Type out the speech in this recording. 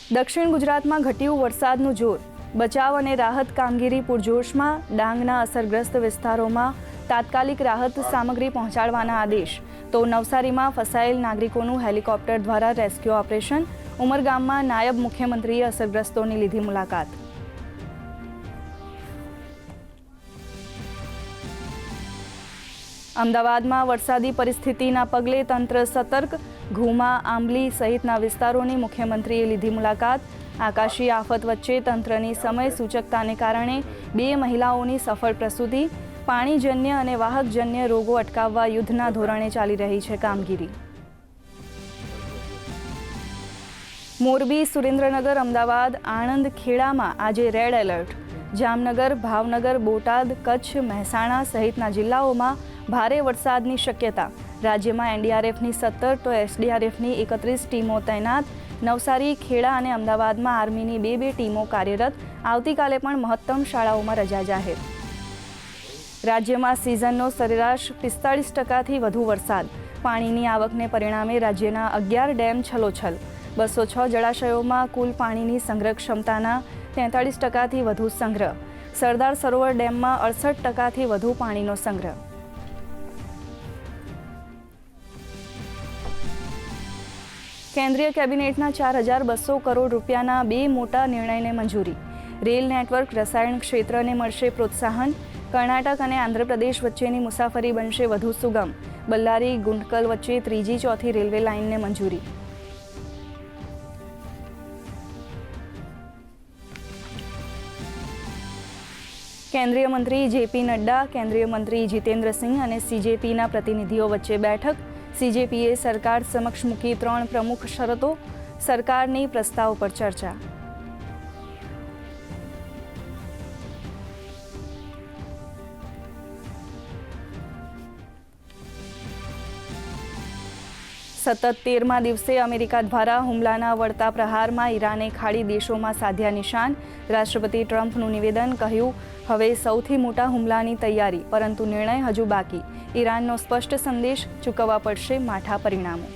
દક્ષિણ ગુજરાતમાં ઘટ્યું વરસાદનું જોર, બચાવ અને રાહત કામગીરી પૂરજોશમાં. ડાંગના અસરગ્રસ્ત વિસ્તારોમાં તાત્કાલિક રાહત સામગ્રી પહોંચાડવાના આદેશ. તો નવસારીમાં ફસાયેલ નાગરિકોનું હેલિકોપ્ટર દ્વારા રેસ્ક્યુ ઓપરેશન. ઉમરગામમાં નાયબ મુખ્યમંત્રીએ અસરગ્રસ્તોની લીધી મુલાકાત. અમદાવાદમાં વરસાદી પરિસ્થિતિના પગલે તંત્ર સતર્ક. ઘુમા, આંબલી સહિતના વિસ્તારોની મુખ્યમંત્રીએ લીધી મુલાકાત. આકાશી આફત વચ્ચે તંત્રની સમય સૂચકતાને કારણે 2 મહિલાઓની સફળ પ્રસૂતિ. પાણીજન્ય અને વાહકજન્ય રોગો અટકાવવા યુદ્ધના ધોરણે ચાલી રહી છે કામગીરી. મોરબી, સુરેન્દ્રનગર, અમદાવાદ, આણંદ, ખેડામાં આજે રેડ એલર્ટ. જામનગર, ભાવનગર, બોટાદ, કચ્છ, મહેસાણા સહિતના જિલ્લાઓમાં ભારે વરસાદની શક્યતા. રાજ્યમાં એનડીઆરએફની 17 તો એસડીઆરએફની 31 ટીમો તૈનાત. નવસારી, ખેડા અને અમદાવાદમાં આર્મીની 2 ટીમો કાર્યરત. આવતીકાલે પણ મહત્તમ શાળાઓમાં રજા જાહેર. રાજ્યમાં સિઝનનો સરેરાશ 45%થી વધુ વરસાદ. પાણીની આવકને પરિણામે રાજ્યના 11 ડેમ છલોછલ. 206 જળાશયોમાં કુલ પાણીની સંગ્રહ ક્ષમતાના 43%થી વધુ સંગ્રહ. સરદાર સરોવર ડેમમાં 68%થી વધુ પાણીનો સંગ્રહ. કેન્દ્રીય કેબિનેટના 4200 કરોડ રૂપિયાના 2 મોટા નિર્ણયને મંજૂરી. રેલ નેટવર્ક, રસાયણ ક્ષેત્રને મળશે પ્રોત્સાહન. કર્ણાટક અને આંધ્રપ્રદેશ વચ્ચેની મુસાફરી બનશે વધુ સુગમ. બલ્લારી, ગુંટકલ વચ્ચે 3જી, 4થી રેલવે લાઇનને મંજૂરી. કેન્દ્રીય મંત્રી જેપી નડ્ડા, કેન્દ્રીય મંત્રી જીતેન્દ્રસિંહ અને સીજેપીના પ્રતિનિધિઓ વચ્ચે બેઠક. સીજેપીએ સરકાર સમક્ષ મૂકી 3 પ્રમુખ શરતો. સરકારની પ્રસ્તાવ પર ચર્ચા. સતત 13મા દિવસે અમેરિકા દ્વારા હુમલાના વળતા પ્રહારમાં ઈરાને ખાડી દેશોમાં સાધ્યા નિશાન. રાષ્ટ્રપતિ ટ્રમ્પનું નિવેદન, કહ્યું હવે સૌથી મોટા હુમલાની તૈયારી, પરંતુ નિર્ણય હજુ બાકી. ઈરાનનો સ્પષ્ટ સંદેશ, ચૂકવવા પડશે માઠા પરિણામો.